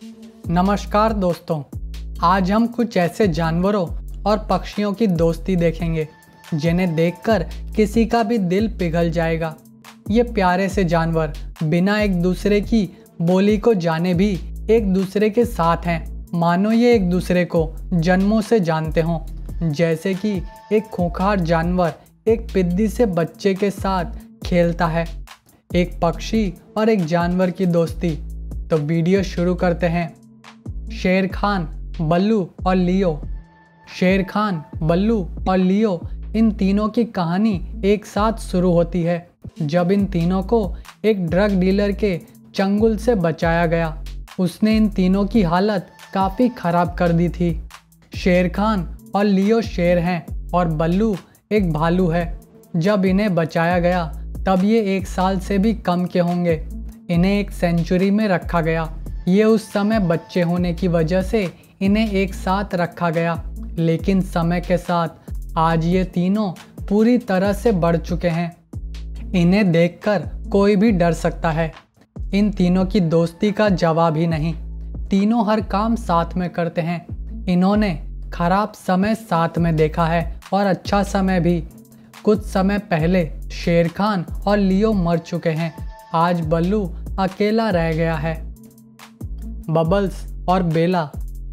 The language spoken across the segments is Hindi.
नमस्कार दोस्तों, आज हम कुछ ऐसे जानवरों और पक्षियों की दोस्ती देखेंगे जिन्हें देखकर किसी का भी दिल पिघल जाएगा। ये प्यारे से जानवर बिना एक दूसरे की बोली को जाने भी एक दूसरे के साथ हैं, मानो ये एक दूसरे को जन्मों से जानते हों। जैसे कि एक खूंखार जानवर एक पिद्दी से बच्चे के साथ खेलता है। एक पक्षी और एक जानवर की दोस्ती। तो वीडियो शुरू करते हैं। शेर खान, बल्लू और लियो। शेर खान, बल्लू और लियो, इन तीनों की कहानी एक साथ शुरू होती है जब इन तीनों को एक ड्रग डीलर के चंगुल से बचाया गया। उसने इन तीनों की हालत काफ़ी ख़राब कर दी थी। शेर खान और लियो शेर हैं और बल्लू एक भालू है। जब इन्हें बचाया गया तब ये 1 साल से भी कम के होंगे। इन्हें एक सेंचुरी में रखा गया। ये उस समय बच्चे होने की वजह से इन्हें एक साथ रखा गया, लेकिन समय के साथ आज ये तीनों पूरी तरह से बढ़ चुके हैं। इन्हें देखकर कोई भी डर सकता है। इन तीनों की दोस्ती का जवाब ही नहीं। तीनों हर काम साथ में करते हैं। इन्होंने खराब समय साथ में देखा है और अच्छा समय भी। कुछ समय पहले शेर खान और लियो मर चुके हैं। आज बल्लू अकेला रह गया है। बबल्स और बेला।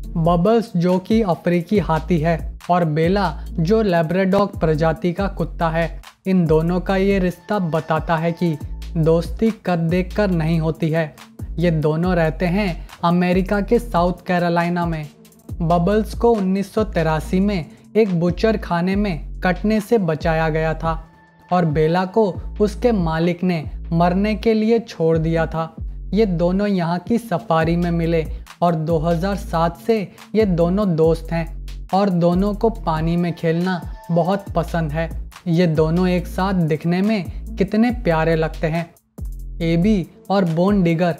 बबल्स जो कि अफ्रीकी हाथी है और बेला जो लैब्राडोर प्रजाति का कुत्ता है। इन दोनों का ये रिश्ता बताता है कि दोस्ती कद देखकर नहीं होती है। ये दोनों रहते हैं अमेरिका के साउथ कैरोलिना में। बबल्स को 1983 में एक बुचर खाने में कटने से बचाया गया था और बेला को उसके मालिक ने मरने के लिए छोड़ दिया था। ये दोनों यहाँ की सफारी में मिले और 2007 से ये दोनों दोस्त हैं और दोनों को पानी में खेलना बहुत पसंद है। ये दोनों एक साथ दिखने में कितने प्यारे लगते हैं। एबी और बोन डिगर।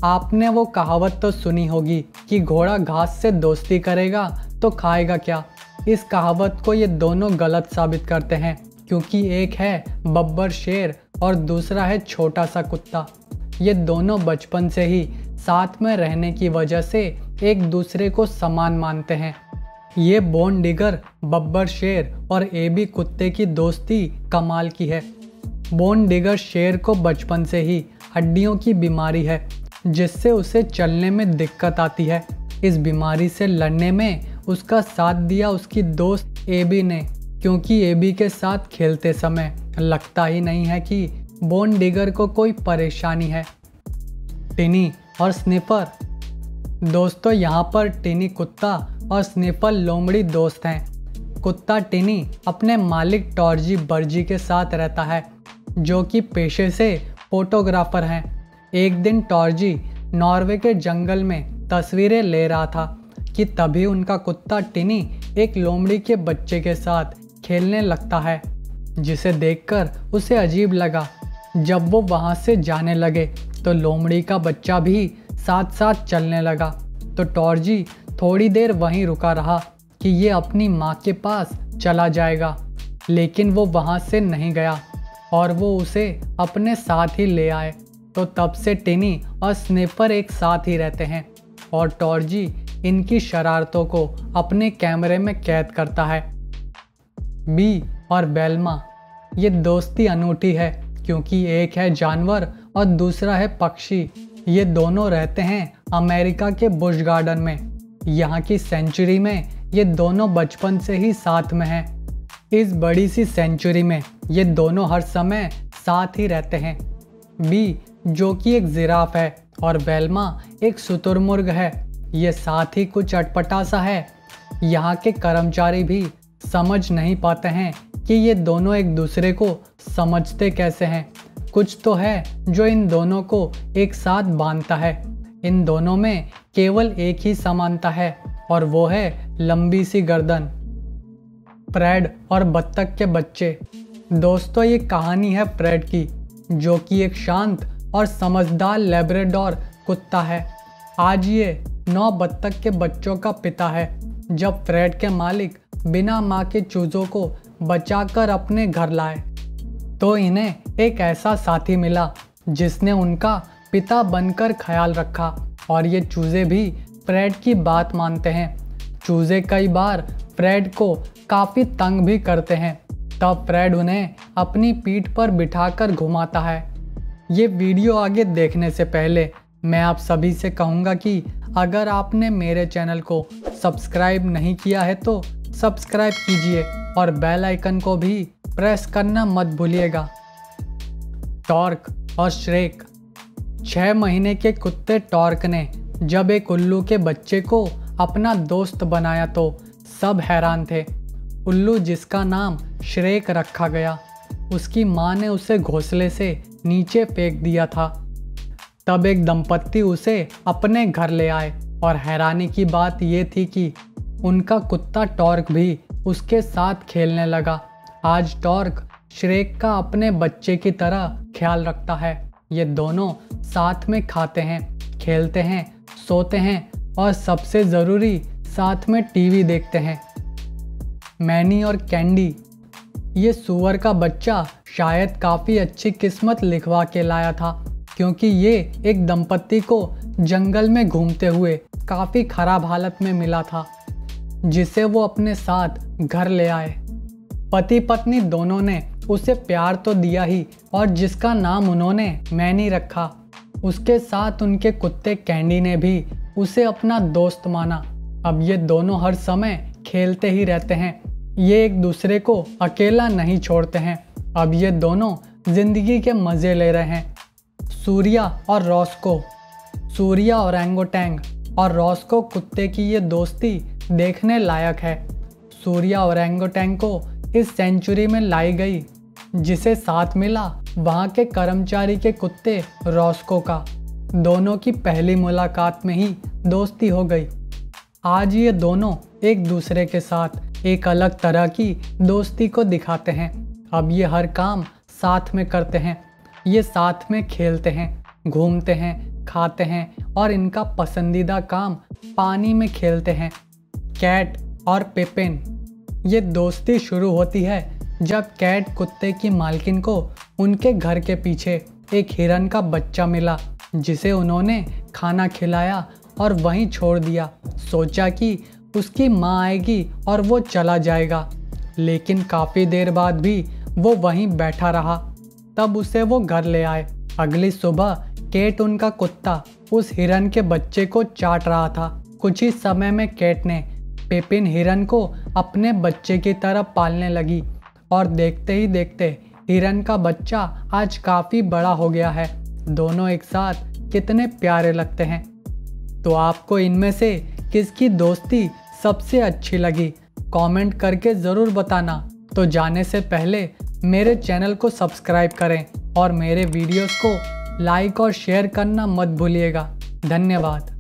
आपने वो कहावत तो सुनी होगी कि घोड़ा घास से दोस्ती करेगा तो खाएगा क्या। इस कहावत को ये दोनों गलत साबित करते हैं, क्योंकि एक है बब्बर शेर और दूसरा है छोटा सा कुत्ता। ये दोनों बचपन से ही साथ में रहने की वजह से एक दूसरे को समान मानते हैं। ये बोन डिगर, बब्बर शेर और एबी कुत्ते की दोस्ती कमाल की है। बोन डिगर शेर को बचपन से ही हड्डियों की बीमारी है, जिससे उसे चलने में दिक्कत आती है। इस बीमारी से लड़ने में उसका साथ दिया उसकी दोस्त एबी ने, क्योंकि एबी के साथ खेलते समय लगता ही नहीं है कि बोन डिगर को कोई परेशानी है। टिनी और स्निफर। दोस्तों, यहाँ पर टिनी कुत्ता और स्निफर लोमड़ी दोस्त हैं। कुत्ता टिनी अपने मालिक टॉर्जी बर्जी के साथ रहता है, जो कि पेशे से फोटोग्राफर हैं। एक दिन टॉर्जी नॉर्वे के जंगल में तस्वीरें ले रहा था कि तभी उनका कुत्ता टिनी एक लोमड़ी के बच्चे के साथ खेलने लगता है, जिसे देखकर उसे अजीब लगा। जब वो वहाँ से जाने लगे तो लोमड़ी का बच्चा भी साथ साथ चलने लगा। तो टॉर्जी थोड़ी देर वहीं रुका रहा कि ये अपनी माँ के पास चला जाएगा, लेकिन वो वहाँ से नहीं गया और वो उसे अपने साथ ही ले आए। तो तब से टिनी और स्निफर एक साथ ही रहते हैं और टॉर्जी इनकी शरारतों को अपने कैमरे में कैद करता है। बी और बेल्मा। ये दोस्ती अनूठी है, क्योंकि एक है जानवर और दूसरा है पक्षी। ये दोनों रहते हैं अमेरिका के बुश गार्डन में। यहाँ की सेंचुरी में ये दोनों बचपन से ही साथ में हैं। इस बड़ी सी सेंचुरी में ये दोनों हर समय साथ ही रहते हैं। बी जो कि एक जिराफ है और बेल्मा एक शुतुरमुर्ग है। ये साथ ही कुछ अटपटा सा है। यहाँ के कर्मचारी भी समझ नहीं पाते हैं कि ये दोनों एक दूसरे को समझते कैसे हैं। कुछ तो है जो इन दोनों को एक साथ बांधता है। इन दोनों में केवल एक ही समानता है और वो है लंबी सी गर्दन। फ्रेड और बत्तख के बच्चे। दोस्तों, ये कहानी है फ्रेड की, जो कि एक शांत और समझदार लैब्राडोर कुत्ता है। आज ये 9 बत्तख के बच्चों का पिता है। जब फ्रेड के मालिक बिना माँ के चूज़ों को बचाकर अपने घर लाए, तो इन्हें एक ऐसा साथी मिला जिसने उनका पिता बनकर ख्याल रखा और ये चूजे भी फ्रेड की बात मानते हैं। चूजे कई बार फ्रेड को काफ़ी तंग भी करते हैं। तब फ्रेड उन्हें अपनी पीठ पर बिठाकर घुमाता है। ये वीडियो आगे देखने से पहले मैं आप सभी से कहूँगा कि अगर आपने मेरे चैनल को सब्सक्राइब नहीं किया है तो सब्सक्राइब कीजिए और बेल आइकन को भी प्रेस करना मत भूलिएगा। टॉर्क और श्रेक। 6 महीने के कुत्ते टॉर्क ने जब एक उल्लू के बच्चे को अपना दोस्त बनाया तो सब हैरान थे। उल्लू जिसका नाम श्रेक रखा गया, उसकी माँ ने उसे घोंसले से नीचे फेंक दिया था। तब एक दंपत्ति उसे अपने घर ले आए और हैरानी की बात ये थी कि उनका कुत्ता टॉर्क भी उसके साथ खेलने लगा। आज टॉर्क श्रेक का अपने बच्चे की तरह ख्याल रखता है। ये दोनों साथ में खाते हैं, खेलते हैं, सोते हैं और सबसे ज़रूरी साथ में टीवी देखते हैं। मैनी और कैंडी। ये सूअर का बच्चा शायद काफ़ी अच्छी किस्मत लिखवा के लाया था, क्योंकि ये एक दंपत्ति को जंगल में घूमते हुए काफ़ी ख़राब हालत में मिला था, जिसे वो अपने साथ घर ले आए। पति पत्नी दोनों ने उसे प्यार तो दिया ही, और जिसका नाम उन्होंने मैनी रखा, उसके साथ उनके कुत्ते कैंडी ने भी उसे अपना दोस्त माना। अब ये दोनों हर समय खेलते ही रहते हैं। ये एक दूसरे को अकेला नहीं छोड़ते हैं। अब ये दोनों जिंदगी के मज़े ले रहे हैं। सूर्या और रॉस्को। सूर्या ओरंगुटैन और रॉस्को कुत्ते की ये दोस्ती देखने लायक है। सूर्या ओरंगुटैन को इस सेंचुरी में लाई गई, जिसे साथ मिला वहाँ के कर्मचारी के कुत्ते रॉस्को का। दोनों की पहली मुलाकात में ही दोस्ती हो गई। आज ये दोनों एक दूसरे के साथ एक अलग तरह की दोस्ती को दिखाते हैं। अब ये हर काम साथ में करते हैं। ये साथ में खेलते हैं, घूमते हैं, खाते हैं और इनका पसंदीदा काम पानी में खेलते हैं। कैट और पिपिन। ये दोस्ती शुरू होती है जब कैट कुत्ते की मालकिन को उनके घर के पीछे एक हिरन का बच्चा मिला, जिसे उन्होंने खाना खिलाया और वहीं छोड़ दिया। सोचा कि उसकी माँ आएगी और वो चला जाएगा, लेकिन काफ़ी देर बाद भी वो वहीं बैठा रहा। तब उसे वो घर ले आए। अगली सुबह कैट, उनका कुत्ता, उस हिरन के बच्चे को चाट रहा था। कुछ ही समय में कैट ने पिपिन हिरन को अपने बच्चे की तरह पालने लगी और देखते ही देखते हिरन का बच्चा आज काफ़ी बड़ा हो गया है। दोनों एक साथ कितने प्यारे लगते हैं। तो आपको इनमें से किसकी दोस्ती सबसे अच्छी लगी, कमेंट करके ज़रूर बताना। तो जाने से पहले मेरे चैनल को सब्सक्राइब करें और मेरे वीडियोस को लाइक और शेयर करना मत भूलिएगा। धन्यवाद।